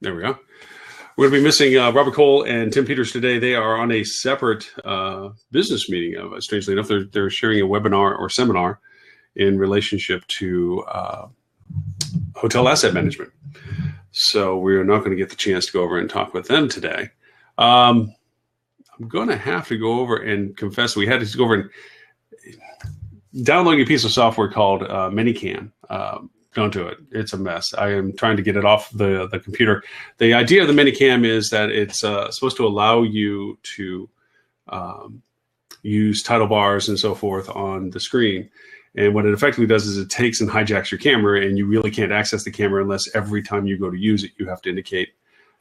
There we go. We're going to be missing Robert Cole and Tim Peters today. They are on a separate business meeting. Strangely enough, they're sharing a webinar or seminar in relationship to hotel asset management. So we're not going to get the chance to go over and talk with them today. I'm going to have to go over and confess we had to go over and download a piece of software called Minicam. Don't do it. It's a mess. I am trying to get it off the computer. The idea of the Minicam is that it's supposed to allow you to use title bars and so forth on the screen. And what it effectively does is it takes and hijacks your camera, and you really can't access the camera unless every time you go to use it, you have to indicate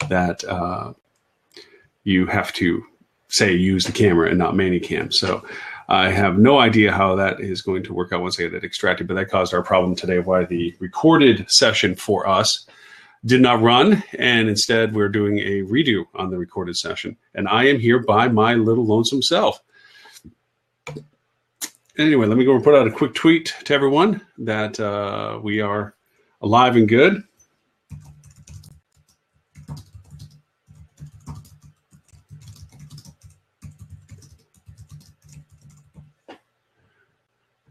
that you have to say use the camera and not Minicam. So I have no idea how that is going to work out once I get it extracted, but that caused our problem today of why the recorded session for us did not run, and instead we're doing a redo on the recorded session. And I am here by my little lonesome self. Anyway, let me go and put out a quick tweet to everyone that we are alive and good.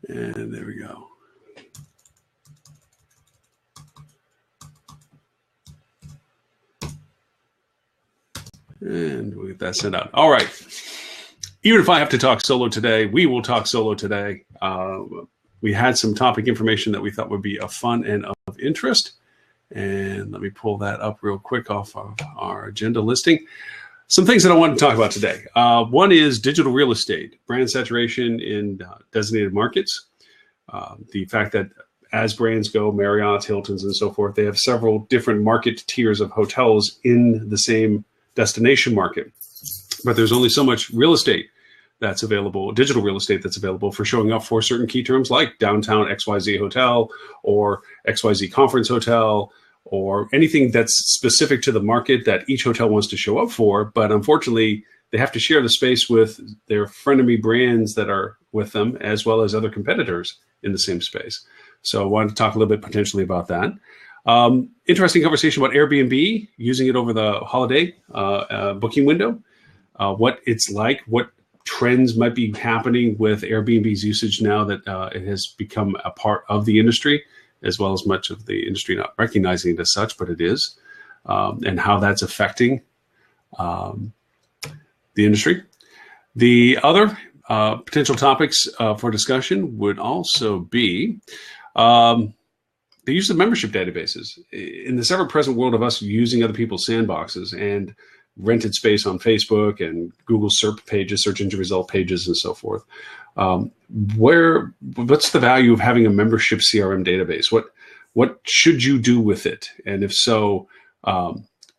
And there we go. And we'll get that sent out. All right. Even if I have to talk solo today, we will talk solo today. We had some topic information that we thought would be of fun and of interest. And let me pull that up real quick off of our agenda listing. Some things that I want to talk about today. One is digital real estate, brand saturation in designated markets. The fact that as brands go, Marriott, Hilton's, and so forth, they have several different market tiers of hotels in the same destination market. But there's only so much real estate that's available, digital real estate that's available for showing up for certain key terms like downtown XYZ Hotel or XYZ Conference Hotel, or anything that's specific to the market that each hotel wants to show up for. But unfortunately, they have to share the space with their frenemy brands that are with them, as well as other competitors in the same space. So I wanted to talk a little bit potentially about that. Interesting conversation about Airbnb, using it over the holiday booking window, what it's like, what trends might be happening with Airbnb's usage now that it has become a part of the industry, as well as much of the industry not recognizing it as such, but it is, and how that's affecting the industry. The other potential topics for discussion would also be the use of membership databases. In this ever-present world of us using other people's sandboxes and rented space on Facebook and Google SERP pages, search engine result pages, and so forth, what's the value of having a membership CRM database? What should you do with it? And if so,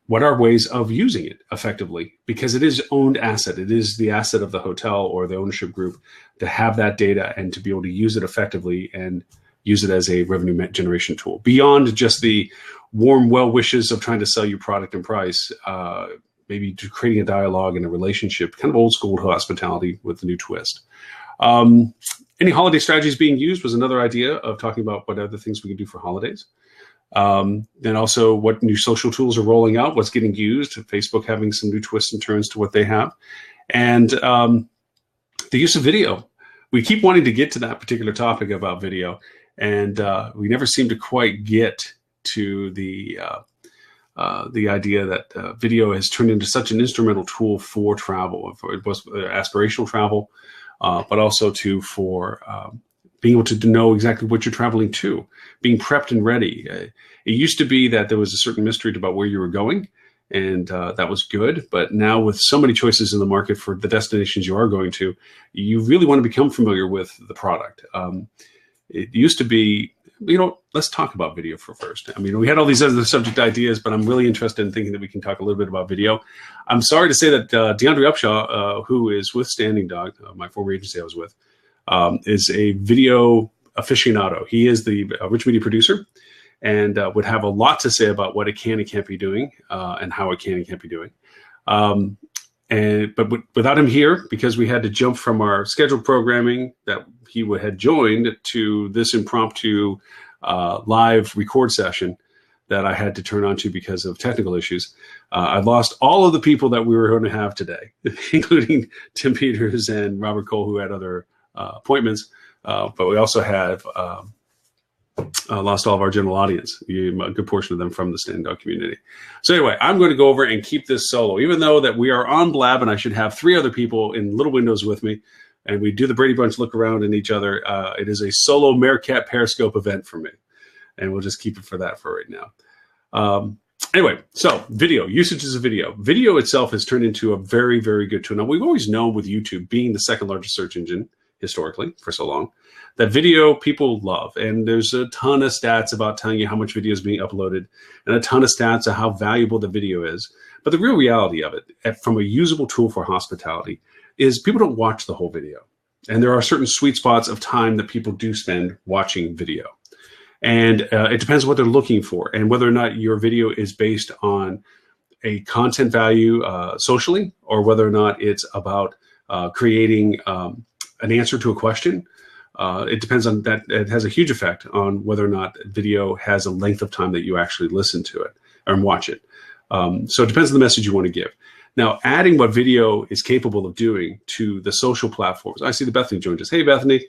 what are ways of using it effectively? Because it is owned asset. It is the asset of the hotel or the ownership group to have that data and to be able to use it effectively and use it as a revenue generation tool. Beyond just the warm well wishes of trying to sell you product and price, maybe creating a dialogue and a relationship, kind of old school hospitality with a new twist. Any holiday strategies being used was another idea of talking about what other things we can do for holidays. Then also what new social tools are rolling out, what's getting used, Facebook having some new twists and turns to what they have. And the use of video. We keep wanting to get to that particular topic about video, and we never seem to quite get to the idea that video has turned into such an instrumental tool for travel, for both aspirational travel, but also for being able to know exactly what you're traveling to, being prepped and ready. It used to be that there was a certain mystery about where you were going, and that was good. But now with so many choices in the market for the destinations you are going to, you really want to become familiar with the product. It used to be, let's talk about video for first. I mean, we had all these other subject ideas, but I'm really interested in thinking that we can talk a little bit about video. I'm sorry to say that DeAndre Upshaw, who is with Standing Dog, my former agency I was with, is a video aficionado. He is the Rich Media producer and would have a lot to say about what it can and can't be doing and how it can and can't be doing. But without him here, because we had to jump from our scheduled programming that he had joined to this impromptu live record session, that I had to turn on to because of technical issues. I lost all of the people that we were going to have today, including Tim Peters and Robert Cole, who had other appointments. But we also have lost all of our general audience, a good portion of them from the Stand Dog community. So anyway, I'm going to go over and keep this solo, even though that we are on Blab and I should have 3 other people in little windows with me. And we do the Brady Bunch look around in each other. It is a solo Meerkat Periscope event for me. And we'll just keep it for that for right now. Anyway, so video, usages of video. Video itself has turned into a very, very good tool. Now, we've always known with YouTube being the second largest search engine historically for so long, that video people love. And there's a ton of stats about telling you how much video is being uploaded and a ton of stats of how valuable the video is. But the real reality of it, from a usable tool for hospitality, is people don't watch the whole video. And there are certain sweet spots of time that people do spend watching video. And it depends on what they're looking for and whether or not your video is based on a content value socially, or whether or not it's about creating an answer to a question. It depends on that. It has a huge effect on whether or not video has a length of time that you actually listen to it or watch it. So it depends on the message you want to give. Now, adding what video is capable of doing to the social platforms. I see that Bethany joined us. Hey, Bethany.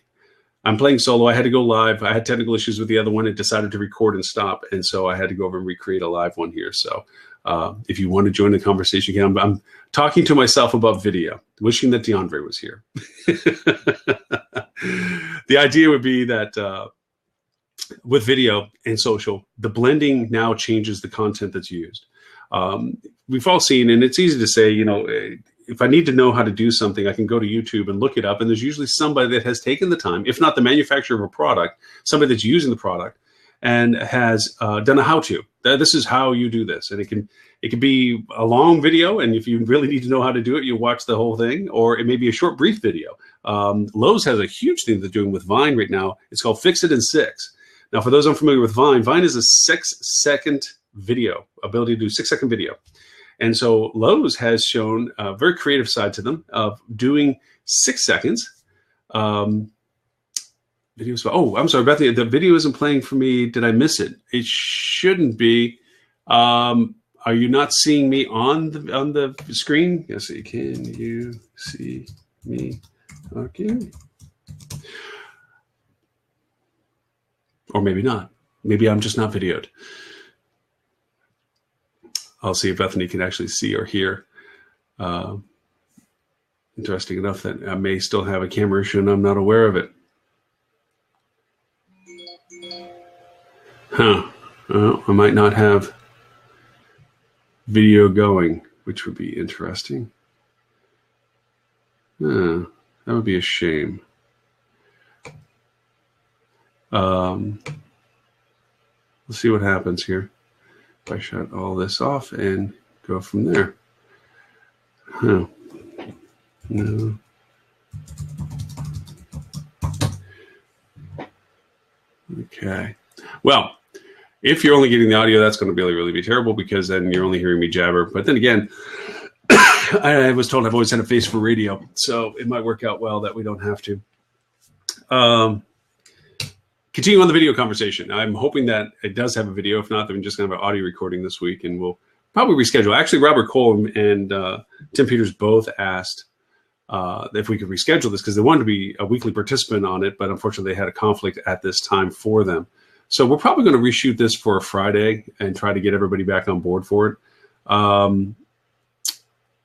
I'm playing solo. I had to go live. I had technical issues with the other one. It decided to record and stop. And so I had to go over and recreate a live one here. So if you want to join the conversation again, I'm talking to myself about video, wishing that DeAndre was here. The idea would be that with video and social, the blending now changes the content that's used. We've all seen, and it's easy to say, you know, if I need to know how to do something, I can go to YouTube and look it up. And there's usually somebody that has taken the time, if not the manufacturer of a product, somebody that's using the product and has done a how-to. This is how you do this. And it can be a long video. And if you really need to know how to do it, you watch the whole thing, or it may be a short, brief video. Lowe's has a huge thing they're doing with Vine right now. It's called Fix It in 6. Now, for those unfamiliar with Vine, Vine is a 6-second video, ability to do 6-second video. And so Lowe's has shown a very creative side to them of doing 6 seconds. Videos. Oh, I'm sorry, Bethany. The video isn't playing for me. Did I miss it? It shouldn't be. Are you not seeing me on the screen? Yes. Can you see me talking? Or maybe not. Maybe I'm just not videoed. I'll see if Bethany can actually see or hear. Interesting enough that I may still have a camera issue and I'm not aware of it. Huh. Well, I might not have video going, which would be interesting. That would be a shame. Let's see what happens here. I shut all this off and go from there. Huh. No. Okay. Well, if you're only getting the audio, that's going to really be terrible, because then you're only hearing me jabber. But then again, I was told I've always had a face for radio, so it might work out well that we don't have to. Continue on the video conversation. I'm hoping that it does have a video. If not, then we're just going to have an audio recording this week, and we'll probably reschedule. Actually, Robert Cole and Tim Peters both asked if we could reschedule this, because they wanted to be a weekly participant on it, but unfortunately they had a conflict at this time for them. So we're probably going to reshoot this for a Friday and try to get everybody back on board for it.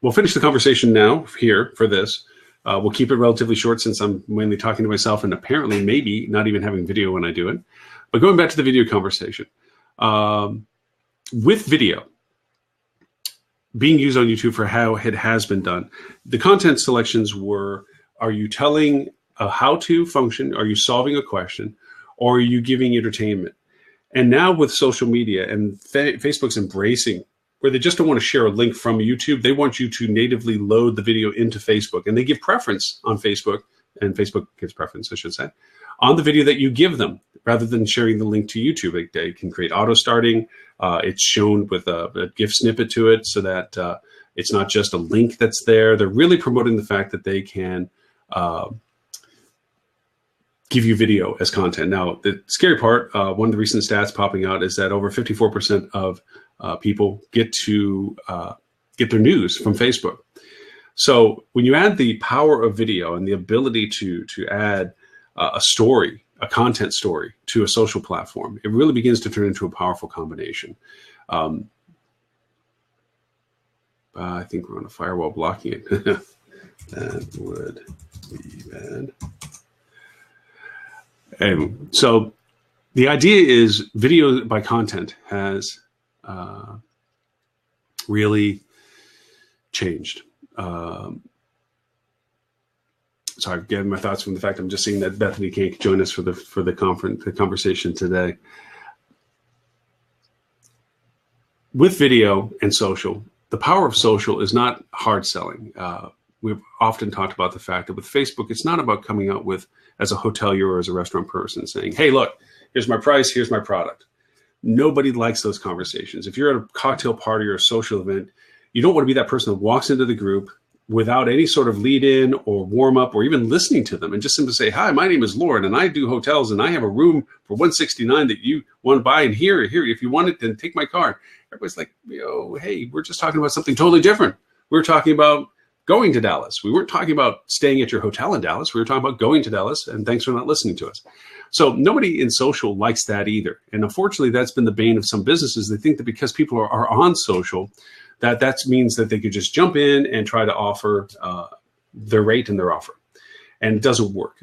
We'll finish the conversation now here for this. We'll keep it relatively short, since I'm mainly talking to myself and apparently maybe not even having video when I do it. But going back to the video conversation, with video being used on YouTube for how it has been done, the content selections were, are you telling a how-to function? Are you solving a question? Or are you giving entertainment? And now with social media and Facebook's embracing, where they just don't want to share a link from YouTube, they want you to natively load the video into Facebook. And they give preference on Facebook, and Facebook gives preference, I should say, on the video that you give them, rather than sharing the link to YouTube. They can create auto starting. It's shown with a GIF snippet to it, so that it's not just a link that's there. They're really promoting the fact that they can give you video as content. Now, the scary part, one of the recent stats popping out is that over 54% of people get their news from Facebook. So when you add the power of video and the ability to add a story, a content story to a social platform, it really begins to turn into a powerful combination. I think we're on a firewall blocking it. That would be bad. So the idea is video by content has really changed. So I've given my thoughts from the fact I'm just seeing that Bethany can't join us for the conversation today. With video and social, the power of social is not hard selling. We've often talked about the fact that with Facebook, it's not about coming out with, as a hotelier or as a restaurant person, saying, hey, look, here's my price, here's my product. Nobody likes those conversations. If you're at a cocktail party or a social event, you don't want to be that person that walks into the group without any sort of lead in or warm up or even listening to them and just simply say, hi, my name is Lauren and I do hotels and I have a room for $169 that you want to buy, and here, if you want it, then take my card. Everybody's like, hey, we're just talking about something totally different. We're talking about going to Dallas. We weren't talking about staying at your hotel in Dallas. We were talking about going to Dallas, and thanks for not listening to us. So nobody in social likes that either. And unfortunately, that's been the bane of some businesses. They think that because people are on social, that means that they could just jump in and try to offer their rate and their offer. And it doesn't work.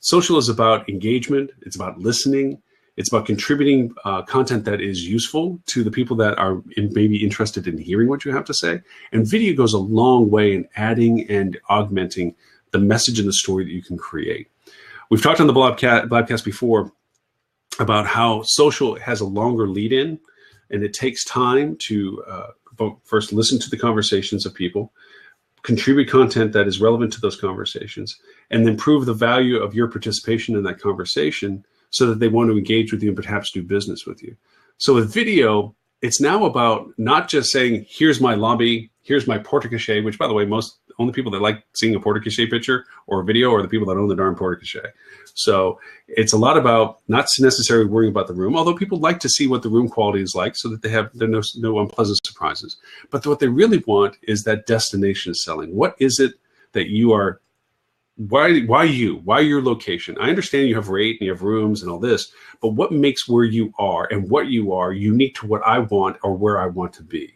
Social is about engagement. It's about listening. It's about contributing content that is useful to the people that are maybe interested in hearing what you have to say. And video goes a long way in adding and augmenting the message and the story that you can create. We've talked on the Blabcast before about how social has a longer lead in, and it takes time to first listen to the conversations of people, contribute content that is relevant to those conversations, and then prove the value of your participation in that conversation so that they want to engage with you and perhaps do business with you. So with video, it's now about not just saying, here's my lobby, here's my porte-cochere, which, by the way, only people that like seeing a porte-cochere picture or a video are the people that own the darn porte-cochere. So it's a lot about not necessarily worrying about the room, although people like to see what the room quality is like so that there are no unpleasant surprises. But what they really want is that destination selling. What is it that you are, why your location? I understand you have rate and you have rooms and all this, but what makes where you are and what you are unique to what I want or where I want to be?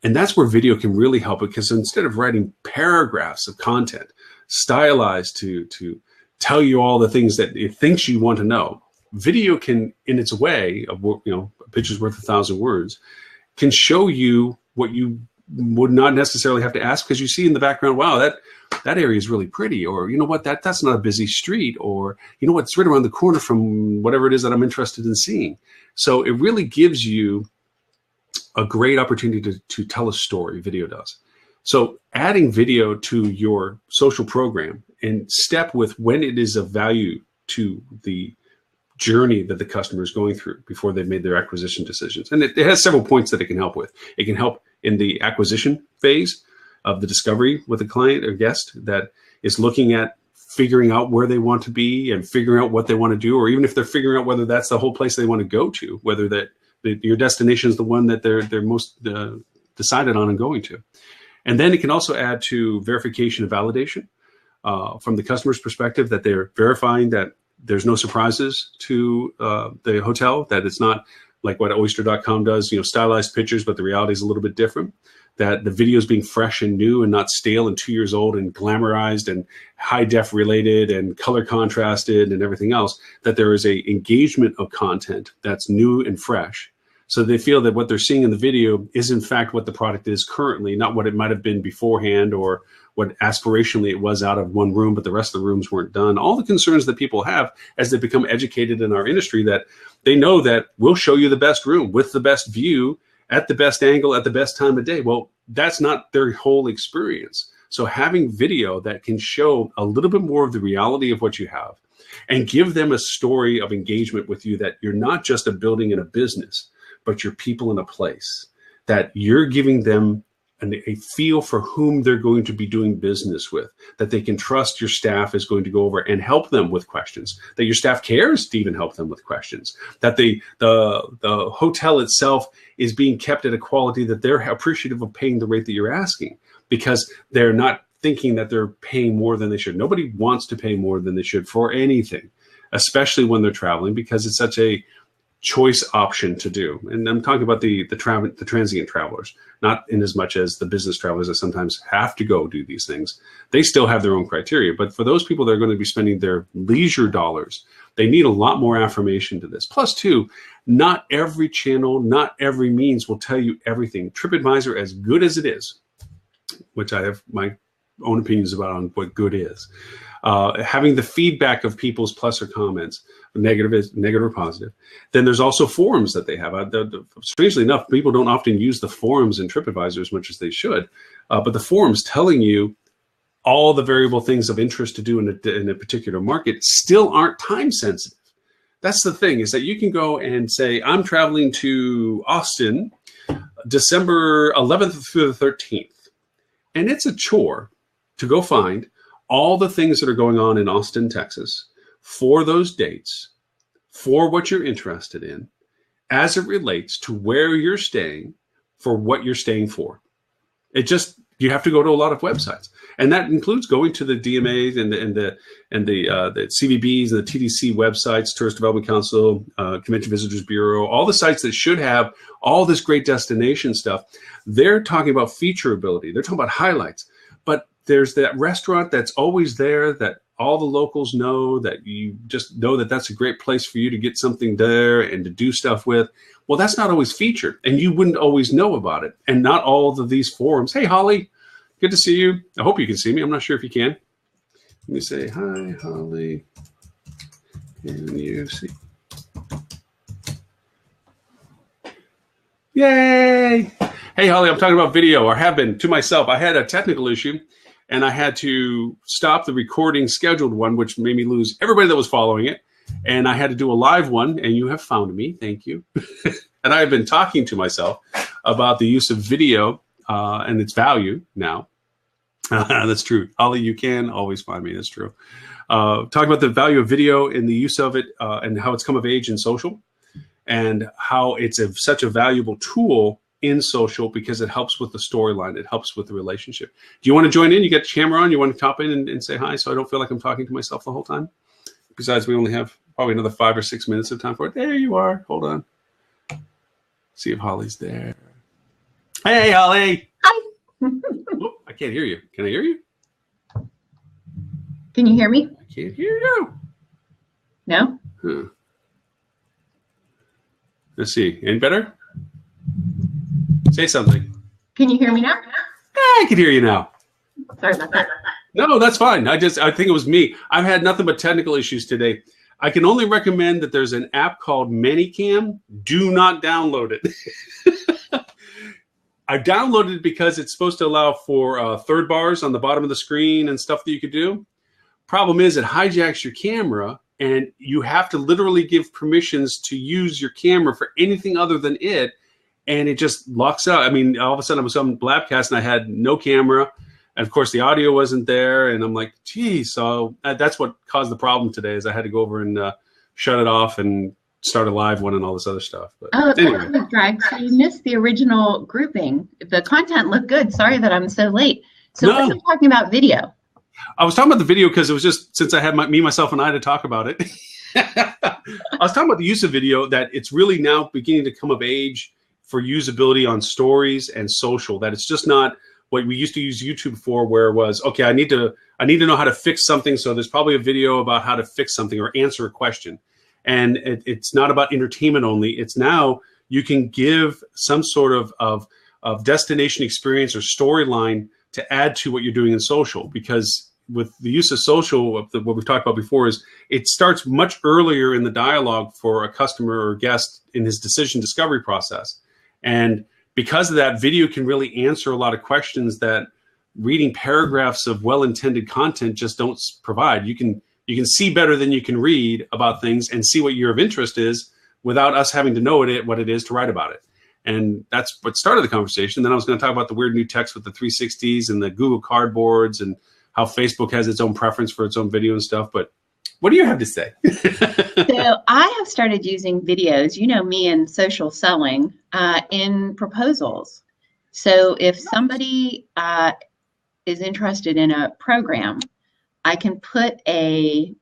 And that's where video can really help, because instead of writing paragraphs of content stylized to tell you all the things that it thinks you want to know, video can, in its way of, a picture's worth 1,000 words, can show you what you would not necessarily have to ask, because you see in the background, wow, that area is really pretty, or you know what, that's not a busy street, or you know what, it's right around the corner from whatever it is that I'm interested in seeing. So it really gives you a great opportunity to tell a story. Video does. So adding video to your social program in step with when it is of value to the journey that the customer is going through before they've made their acquisition decisions. And it has several points that it can help with. It can help in the acquisition phase of the discovery with a client or guest that is looking at figuring out where they want to be and figuring out what they want to do, or even if they're figuring out whether that's the whole place they want to go to, whether that your destination is the one that they're most decided on and going to. And then it can also add to verification and validation from the customer's perspective, that they're verifying that there's no surprises to the hotel, that it's not like what oyster.com does, stylized pictures, but the reality is a little bit different, that the video is being fresh and new and not stale and 2 years old and glamorized and high def related and color contrasted and everything else, that there is a engagement of content that's new and fresh. So they feel that what they're seeing in the video is in fact what the product is currently, not what it might have been beforehand or what aspirationally it was out of one room, but the rest of the rooms weren't done. All the concerns that people have as they become educated in our industry, that they know that we'll show you the best room with the best view at the best angle at the best time of day. Well, that's not their whole experience. So having video that can show a little bit more of the reality of what you have and give them a story of engagement with you, that you're not just a building and a business, but you're people in a place, that you're giving them a feel for whom they're going to be doing business with, that they can trust your staff is going to go over and help them with questions, that your staff cares to even help them with questions, that the hotel itself is being kept at a quality that they're appreciative of paying the rate that you're asking, because they're not thinking that they're paying more than they should. Nobody wants to pay more than they should for anything, especially when they're traveling, because it's such a choice option to do. And I'm talking about the transient travelers, not in as much as the business travelers that sometimes have to go do these things. They still have their own criteria. But for those people that are going to be spending their leisure dollars, they need a lot more affirmation to this. Plus, too, not every channel, not every means will tell you everything. TripAdvisor, as good as it is, which I have my own opinions about on what good is, having the feedback of people's plus or comments, negative or positive. Then there's also forums that they have. Strangely enough, people don't often use the forums in TripAdvisor as much as they should, but the forums telling you all the variable things of interest to do in a particular market still aren't time sensitive. That's the thing, is that you can go and say, I'm traveling to Austin, December 11th through the 13th. And it's a chore to go find all the things that are going on in Austin, Texas, for those dates, for what you're interested in, as it relates to where you're staying, for what you're staying for. You have to go to a lot of websites, and that includes going to the DMAs and the CVBs and the TDC websites, Tourist Development Council, Convention Visitors Bureau, all the sites that should have all this great destination stuff. They're talking about featureability. They're talking about highlights, but there's that restaurant that's always there that all the locals know, that you just know that that's a great place for you to get something there and to do stuff with. Well, that's not always featured, and you wouldn't always know about it. And not all of these forums. Hey, Holly, good to see you. I hope you can see me. I'm not sure if you can. Let me say, hi, Holly. Can you see? Yay! Hey, Holly, I'm talking about video, or have been, to myself. I had a technical issue, and I had to stop the recording scheduled one, which made me lose everybody that was following it. And I had to do a live one, and you have found me. Thank you. And I have been talking to myself about the use of video and its value now. That's true. Holly, you can always find me. That's true. Talking about the value of video and the use of it and how it's come of age in social, and how it's such a valuable tool in social because it helps with the storyline. It helps with the relationship. Do you want to join in? You got your camera on? You want to top in and say hi so I don't feel like I'm talking to myself the whole time? Besides, we only have probably another 5 or 6 minutes of time for it. There you are. Hold on. See if Holly's there. Hey, Holly. Hi. Oh, I can't hear you. Can I hear you? Can you hear me? I can't hear you. No? Huh. Let's see. Any better? Say something. Can you hear me now? I can hear you now. Sorry about that. No, that's fine. I think it was me. I've had nothing but technical issues today. I can only recommend that there's an app called ManyCam. Do not download it. I downloaded it because it's supposed to allow for third bars on the bottom of the screen and stuff that you could do. Problem is, it hijacks your camera, and you have to literally give permissions to use your camera for anything other than it, and it just locks out. I mean, all of a sudden I was on Blabcast and I had no camera. And of course, the audio wasn't there, and I'm like, geez. So that's what caused the problem today. Is I had to go over and shut it off and start a live one and all this other stuff. But anyway, Greg, so you missed the original grouping. The content looked good. Sorry that I'm so late. So No. we're talking about video. I was talking about the video because it was just since I had me, myself, and I to talk about it. I was talking about the use of video, that it's really now beginning to come of age for usability on stories and social. That it's just not what we used to use YouTube for, where it was, okay, I need to know how to fix something, so there's probably a video about how to fix something or answer a question. And it's not about entertainment only. It's now you can give some sort of destination experience or storyline to add to what you're doing in social. Because with the use of social, what we've talked about before, is it starts much earlier in the dialogue for a customer or guest in his decision discovery process. And because of that, video can really answer a lot of questions that reading paragraphs of well-intended content just don't provide. You can see better than you can read about things and see what your of interest is without us having to know what it is to write about it. And that's what started the conversation. Then I was going to talk about the weird new text with the 360s and the Google Cardboards and how Facebook has its own preference for its own video and stuff. But what do you have to say? So I have started using videos, you know me in social selling, in proposals. So if somebody is interested in a program, I can put a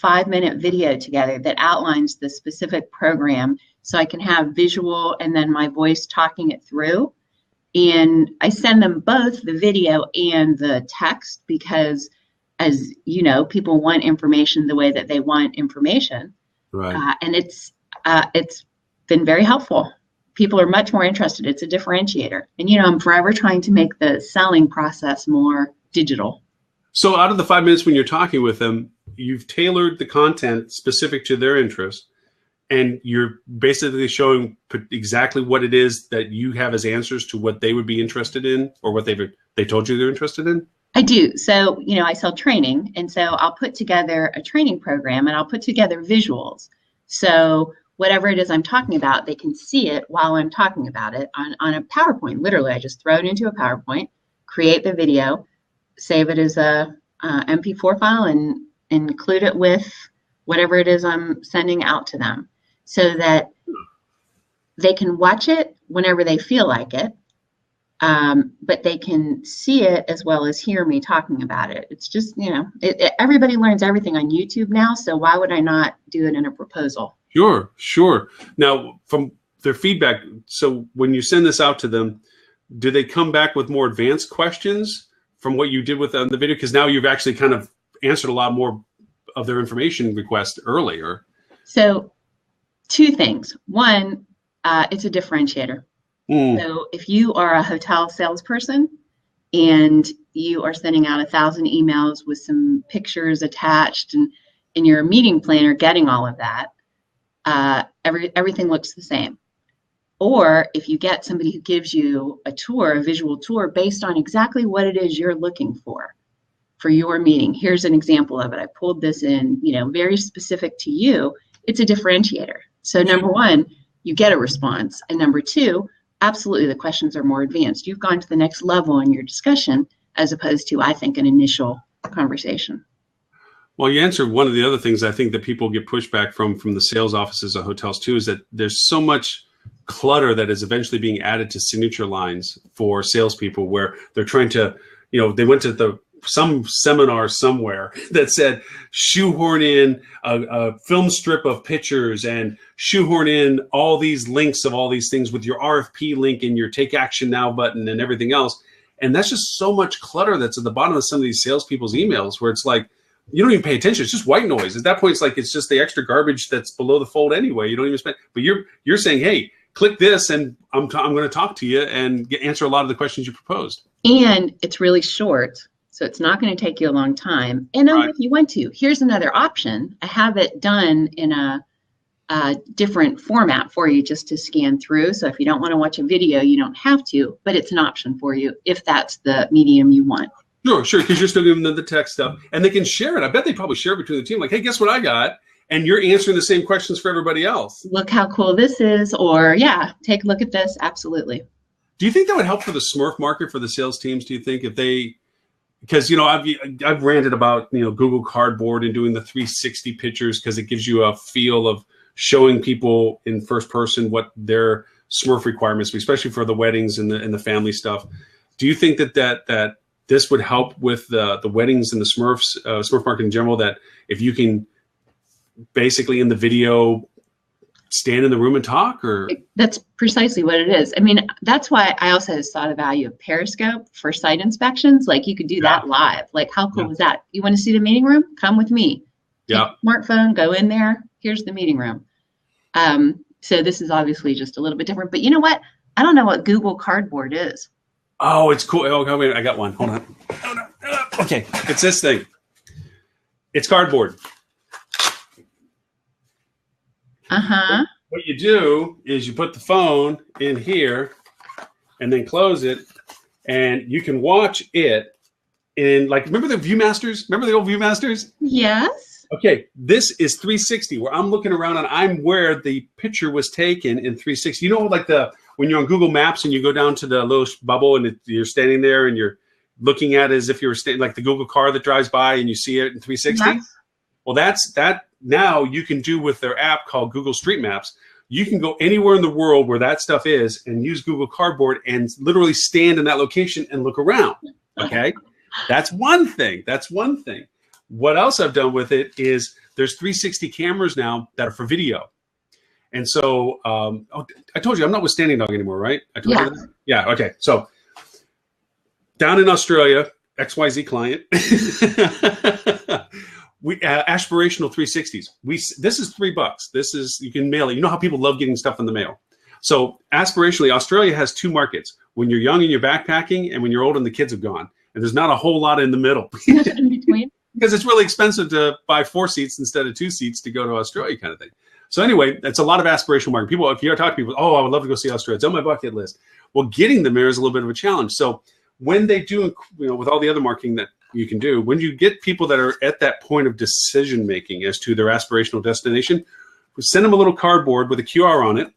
5-minute video together that outlines the specific program, so I can have visual and then my voice talking it through. And I send them both the video and the text because, as you know, people want information the way that they want information. Right. And it's been very helpful. People are much more interested. It's a differentiator. And, you know, I'm forever trying to make the selling process more digital. So out of the 5 minutes when you're talking with them, you've tailored the content specific to their interest, and you're basically showing exactly what it is that you have as answers to what they would be interested in, or what they told you they're interested in? I do. So, you know, I sell training, and so I'll put together a training program and I'll put together visuals. So whatever it is I'm talking about, they can see it while I'm talking about it on a PowerPoint. Literally, I just throw it into a PowerPoint, create the video, save it as a MP4 file, and include it with whatever it is I'm sending out to them, so that they can watch it whenever they feel like it, but they can see it as well as hear me talking about it. It's just, you know, everybody learns everything on YouTube now, so why would I not do it in a proposal? Sure. Now, from their feedback, so when you send this out to them, do they come back with more advanced questions from what you did with the video? Because now you've actually kind of answered a lot more of their information request earlier. So 2 things. One, it's a differentiator. So if you are a hotel salesperson and you are sending out 1,000 emails with some pictures attached, and in your meeting planner getting all of that, everything looks the same. Or if you get somebody who gives you a tour, a visual tour based on exactly what it is you're looking for your meeting. Here's an example of it. I pulled this in, you know, very specific to you. It's a differentiator. So number 1, you get a response. And number 2, absolutely, the questions are more advanced. You've gone to the next level in your discussion, as opposed to, I think, an initial conversation. Well, you answered one of the other things I think that people get pushback from the sales offices of hotels too, is that there's so much clutter that is eventually being added to signature lines for salespeople, where they're trying to, you know, they went to some seminar somewhere that said shoehorn in a film strip of pictures and shoehorn in all these links of all these things with your RFP link and your take action now button and everything else. And that's just so much clutter that's at the bottom of some of these salespeople's emails, where it's like, you don't even pay attention. It's just white noise. At that point, it's like, it's just the extra garbage that's below the fold anyway. You don't even spend, but you're saying, hey, click this and I'm going to talk to you and answer a lot of the questions you proposed. And it's really short. So it's not going to take you a long time. And right. If you want to, here's another option. I have it done in a different format for you just to scan through. So if you don't want to watch a video, you don't have to, but it's an option for you if that's the medium you want. Sure, because you're still giving them the text stuff. And they can share it. I bet they probably share it between the team. Like, hey, guess what I got? And you're answering the same questions for everybody else. Look how cool this is. Or, yeah, take a look at this. Absolutely. Do you think that would help for the Smurf market, for the sales teams? Do you think if they... Because, you know, I've ranted about, you know, Google Cardboard and doing the 360 pictures because it gives you a feel of showing people in first person what their Smurf requirements, especially for the weddings and the family stuff. Do you think that this would help with the weddings and the Smurf market in general, that if you can basically in the video stand in the room and talk? Or that's precisely what it is. I mean, that's why I also saw the value of Periscope for site inspections. Like, you could do that live. Like, how cool was that? You want to see the meeting room? Come with me. Yeah. Smartphone, go in there. Here's the meeting room. So this is obviously just a little bit different. But you know what? I don't know what Google Cardboard is. Oh, it's cool. Oh, wait, I got one. Hold on. Okay, it's this thing. It's cardboard. Uh-huh. What you do is you put the phone in here and then close it, and you can watch it in, like, remember the Viewmasters? Remember the old Viewmasters? Yes. Okay, this is 360, where I'm looking around and I'm where the picture was taken in 360. You know, like when when you're on Google Maps and you go down to the little bubble and you're standing there and you're looking at it as if you were standing, like the Google car that drives by and you see it in 360. Yes. Well, that now you can do with their app called Google Street Maps. You can go anywhere in the world where that stuff is and use Google Cardboard and literally stand in that location and look around. Okay. That's one thing. What else I've done with it is there's 360 cameras now that are for video. And so I told you I'm not with Standing Dog anymore, right? I told you that? Yeah. Okay. So down in Australia, XYZ client, we aspirational 360s. This is $3. This is, you can mail it. You know how people love getting stuff in the mail. So aspirationally, Australia has two markets: when you're young and you're backpacking, and when you're old and the kids have gone. And there's not a whole lot in the middle. In between. Because it's really expensive to buy 4 seats instead of 2 seats to go to Australia, kind of thing. So anyway, it's a lot of aspirational market. People, if you talk to people, oh, I would love to go see Australia. It's on my bucket list. Well, getting them there is a little bit of a challenge. So when they do, with all the other marketing that you can do, when you get people that are at that point of decision making as to their aspirational destination, we send them a little cardboard with a QR on it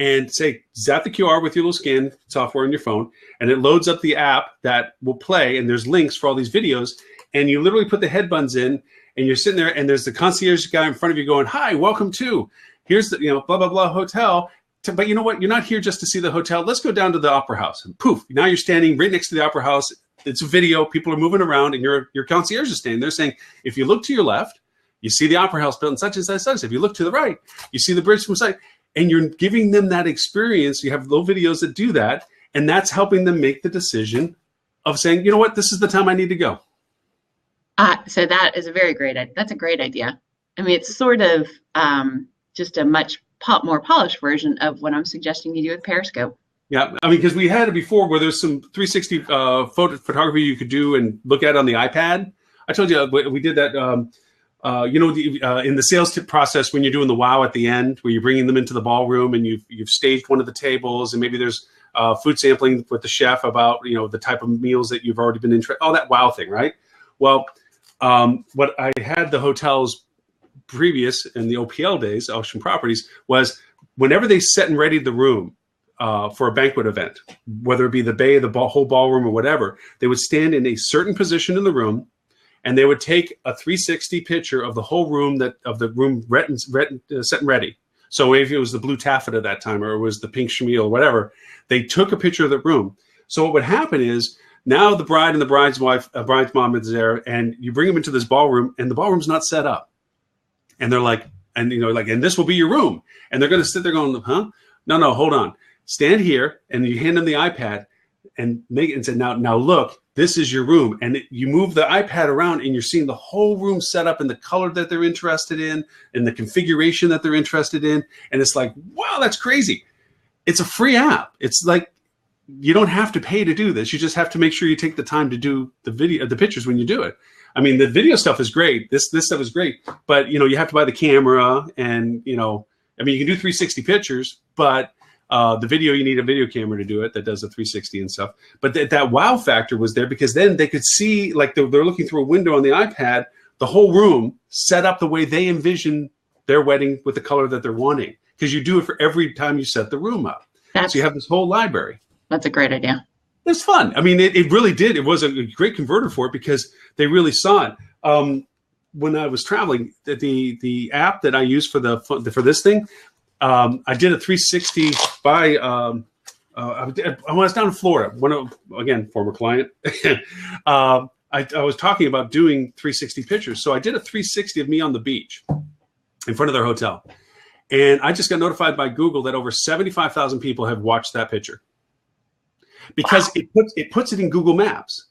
and say, zap the QR with your little scan software on your phone, and it loads up the app that will play, and there's links for all these videos, and you literally put the headbuds in, and you're sitting there, and there's the concierge guy in front of you going, hi, welcome to, here's the, blah, blah, blah hotel. But you know what? You're not here just to see the hotel. Let's go down to the Opera House. And poof, now you're standing right next to the Opera House. It's a video. People are moving around, and your concierge is standing there saying, if you look to your left, you see the Opera House built in such and such and such. If you look to the right, you see the bridge from side. And you're giving them that experience. You have little videos that do that, and that's helping them make the decision of saying, you know what, this is the time I need to go. So that is a very great idea. That's a great idea. I mean, it's sort of just a much more polished version of what I'm suggesting you do with Periscope. Yeah, I mean, because we had it before where there's some 360 photography you could do and look at on the iPad. I told you we did that. In the sales tip process, when you're doing the wow at the end, where you're bringing them into the ballroom and you've staged one of the tables, and maybe there's food sampling with the chef about the type of meals that you've already been interested. All that wow thing, right? Well, what I had the hotels previous in the OPL days, Ocean Properties, was whenever they set and readied the room for a banquet event, whether it be the bay, the whole ballroom, or whatever, they would stand in a certain position in the room. And they would take a 360 picture of the whole room set and ready. So if it was the blue taffeta that time, or it was the pink chenille or whatever, they took a picture of the room. So what would happen is now the bride and the bride's wife, bride's mom is there, and you bring them into this ballroom, and the ballroom's not set up. And they're like, and this will be your room. And they're going to sit there going, huh? No, hold on. Stand here, and you hand them the iPad and make it and say, now look. This is your room. And you move the iPad around and you're seeing the whole room set up in the color that they're interested in and the configuration that they're interested in. And it's like, wow, that's crazy. It's a free app. It's like, you don't have to pay to do this. You just have to make sure you take the time to do the pictures when you do it. I mean, the video stuff is great. This stuff is great, but you have to buy the camera and, you can do 360 pictures, but the video, you need a video camera to do it that does a 360 and stuff. But that wow factor was there because then they could see, like they're looking through a window on the iPad, the whole room set up the way they envision their wedding with the color that they're wanting. Because you do it for every time you set the room up. So you have this whole library. That's a great idea. It's fun. I mean, it really did. It was a great converter for it because they really saw it. When I was traveling, the app that I used for this thing, I did a 360 by, I was down in Florida, former client. I was talking about doing 360 pictures. So I did a 360 of me on the beach in front of their hotel. And I just got notified by Google that over 75,000 people have watched that picture because it puts it in Google Maps.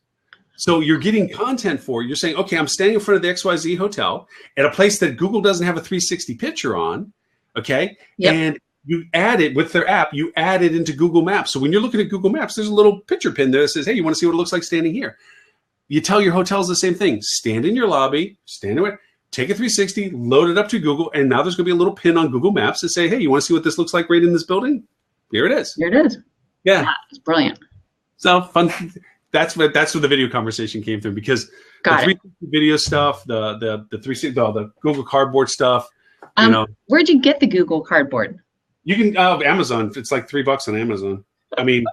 So you're getting content for it. You're saying, okay, I'm standing in front of the XYZ hotel at a place that Google doesn't have a 360 picture on. Okay. Yep. And you add it with their app, you add it into Google Maps. So when you're looking at Google Maps, there's a little picture pin there that says, hey, you want to see what it looks like standing here? You tell your hotels the same thing. Stand in your lobby, stand away, take a 360, load it up to Google, and now there's going to be a little pin on Google Maps that say, hey, you want to see what this looks like right in this building? Here it is. Here it is. Yeah. It's brilliant. So fun. That's where the video conversation came through because the 360 video stuff, the Google Cardboard stuff, Where'd you get the Google Cardboard? You can Amazon. It's like $3 on Amazon. I mean,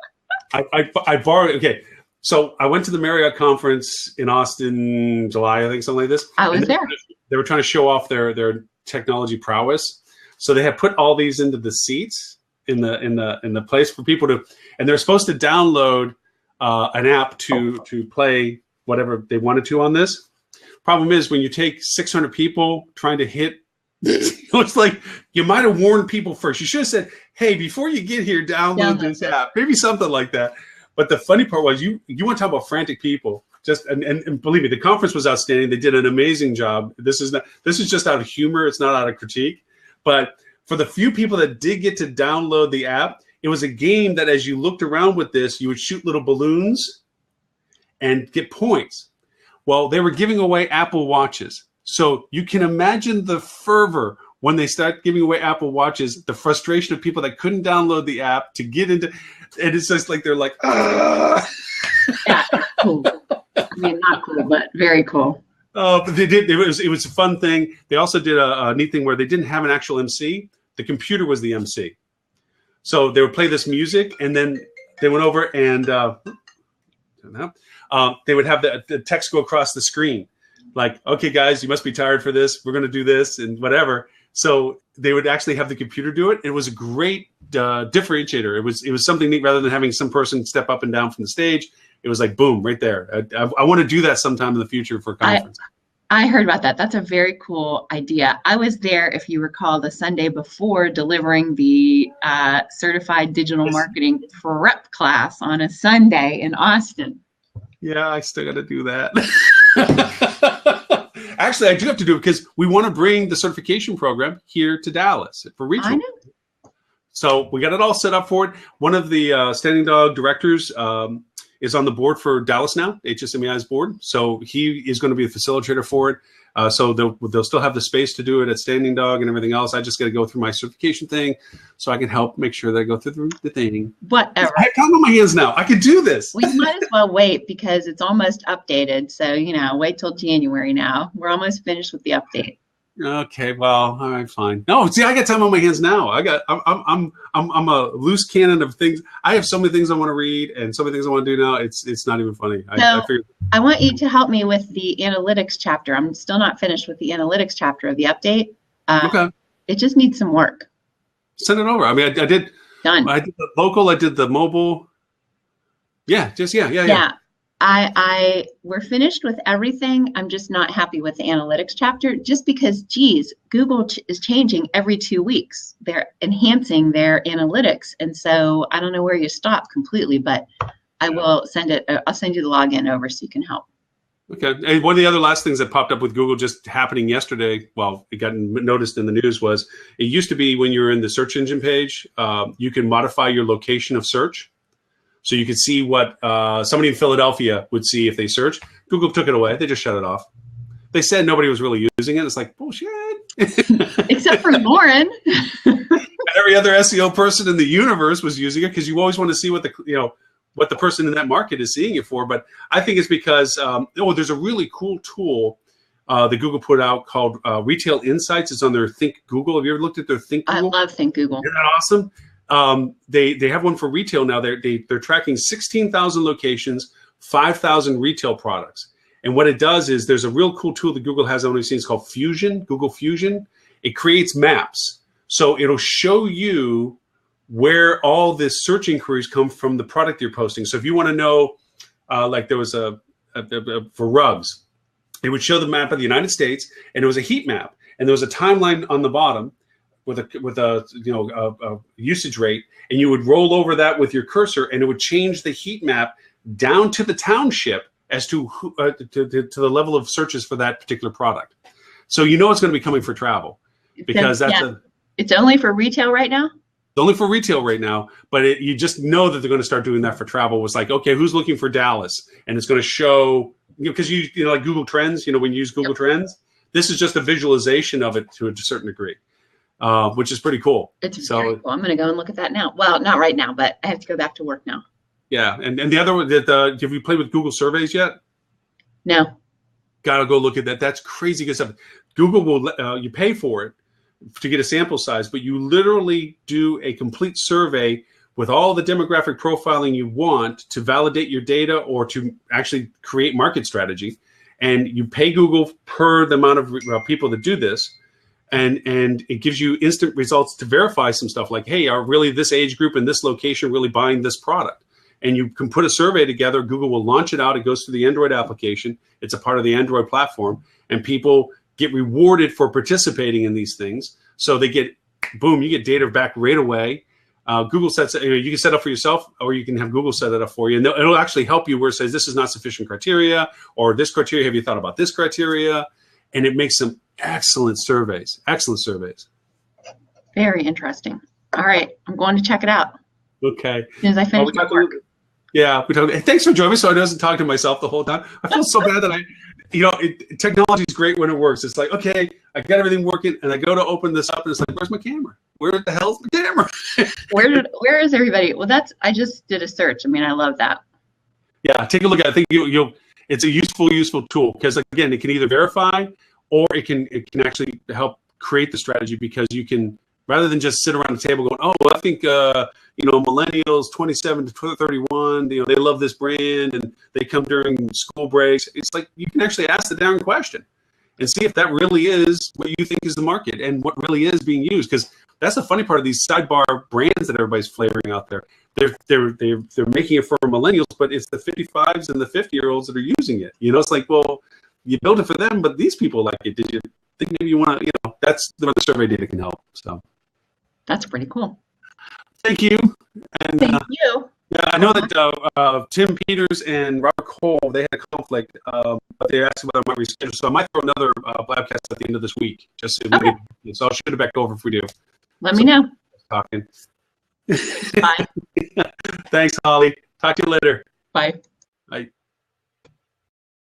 I borrowed. Okay, so I went to the Marriott conference in Austin, July, I think, something like this. I was there. They were trying to show off their technology prowess. So they had put all these into the seats in the place for people to, and they're supposed to download an app to play whatever they wanted to on this. Problem is, when you take 600 people trying to hit, it's like you might have warned people first. You should have said, "Hey, before you get here, download this app." Maybe something like that. But the funny part was, you want to talk about frantic people. Just and believe me, the conference was outstanding. They did an amazing job. This is just out of humor. It's not out of critique. But for the few people that did get to download the app, it was a game that as you looked around with this, you would shoot little balloons and get points. Well, they were giving away Apple Watches. So you can imagine the fervor when they start giving away Apple Watches, the frustration of people that couldn't download the app to get into, and it's just like, they're like, ah. Yeah, cool. I mean, not cool, but very cool. Oh, but they did. It was a fun thing. They also did a neat thing where they didn't have an actual MC. The computer was the MC. So they would play this music, and then they went over and they would have the text go across the screen. Like, okay, guys, you must be tired for this. We're going to do this and whatever. So they would actually have the computer do it. It was a great differentiator. It was something neat rather than having some person step up and down from the stage. It was like, boom, right there. I want to do that sometime in the future for a conference. I heard about that. That's a very cool idea. I was there, if you recall, the Sunday before delivering the certified digital marketing prep class on a Sunday in Austin. Yeah, I still got to do that. Actually, I do have to do it because we want to bring the certification program here to Dallas for regional. I know. So we got it all set up for it. One of the Standing Dog directors is on the board for Dallas now, HSMEI's board. So he is going to be a facilitator for it. So they'll still have the space to do it at Standing Dog and everything else. I just got to go through my certification thing so I can help make sure that I go through the thing. Whatever. I have time on my hands now. I can do this. We might as well wait because it's almost updated. So, wait till January now. We're almost finished with the update. Okay, well, all right, fine. No, see, I got time on my hands now. I'm a loose cannon of things. I have so many things I want to read and so many things I want to do now. It's not even funny. I want you to help me with the analytics chapter. I'm still not finished with the analytics chapter of the update. Okay. It just needs some work. Send it over. I mean, I did. Done. I did the local. I did the mobile. Yeah. We're finished with everything. I'm just not happy with the analytics chapter just because, geez, Google is changing every 2 weeks. They're enhancing their analytics. And so I don't know where you stop completely, but I will send it. I'll send you the login over so you can help. Okay. And one of the other last things that popped up with Google just happening yesterday, well, it got noticed in the news, was it used to be when you were in the search engine page, you can modify your location of search. So you could see what somebody in Philadelphia would see if they search. Google took it away. They just shut it off. They said nobody was really using it. It's like, bullshit. Except for Lauren. Every other SEO person in the universe was using it because you always want to see what the person in that market is seeing it for. But I think it's because, there's a really cool tool that Google put out called Retail Insights. It's on their Think Google. Have you ever looked at their Think Google? I love Think Google. Isn't that awesome? They have one for retail now. They're tracking 16,000 locations, 5,000 retail products. And what it does is there's a real cool tool that Google has on these things called Fusion, Google Fusion. It creates maps. So it'll show you where all the search inquiries come from the product you're posting. So if you want to know, like there was for rugs, it would show the map of the United States, and it was a heat map, and there was a timeline on the bottom with a usage rate, and you would roll over that with your cursor, and it would change the heat map down to the township as to the level of searches for that particular product. So it's going to be coming for travel because it's only for retail right now. It's only for retail right now, but you just know that they're going to start doing that for travel. It's like, okay, who's looking for Dallas? And it's going to show, because like Google Trends, when you use Google Trends, this is just a visualization of it to a certain degree, which is pretty cool. It's very cool. I'm going to go and look at that now. Well, not right now, but I have to go back to work now. Yeah, and the other one, have you played with Google Surveys yet? No. Got to go look at that. That's crazy good stuff. Google will you pay for it, to get a sample size, but you literally do a complete survey with all the demographic profiling you want to validate your data or to actually create market strategy. And you pay Google per the amount of people that do this. And it gives you instant results to verify some stuff like, hey, are really this age group in this location really buying this product? And you can put a survey together. Google will launch it out. It goes to the Android application. It's a part of the Android platform. And people get rewarded for participating in these things. So they get, boom, you get data back right away. Google sets it, you can set up for yourself, or you can have Google set it up for you. And it'll actually help you where it says this is not sufficient criteria, or this criteria, have you thought about this criteria? And it makes some excellent surveys. Very interesting. All right, I'm going to check it out. Okay. As soon as I finish my work. Yeah, thanks for joining me. So I wasn't talking to myself the whole time. I feel so bad that technology is great when it works. It's like, okay, I got everything working, and I go to open this up, and it's like, where's my camera? Where the hell's my camera? Where is everybody? Well, I just did a search. I mean, I love that. Yeah, take a look at it. I think it's a useful tool because again, it can either verify or it can actually help create the strategy, because you can, rather than just sit around the table going, oh, well, I think millennials 27 to 31, they love this brand and they come during school breaks. It's like you can actually ask the darn question and see if that really is what you think is the market and what really is being used. Because that's the funny part of these sidebar brands that everybody's flavoring out there. They're making it for millennials, but it's the 55s and the 50-year-olds that are using it. It's like, well, you build it for them, but these people like it. Did you think maybe you want to? That's where the survey data can help. So that's pretty cool. Thank you. And, Thank you. Yeah, I know that Tim Peters and Robert Cole, they had a conflict, but they asked whether I might reschedule. So I might throw another Blabcast at the end of this week. So I'll shoot it back over if we do. Let me know. Talking. Bye. Thanks, Holly. Talk to you later. Bye. Bye.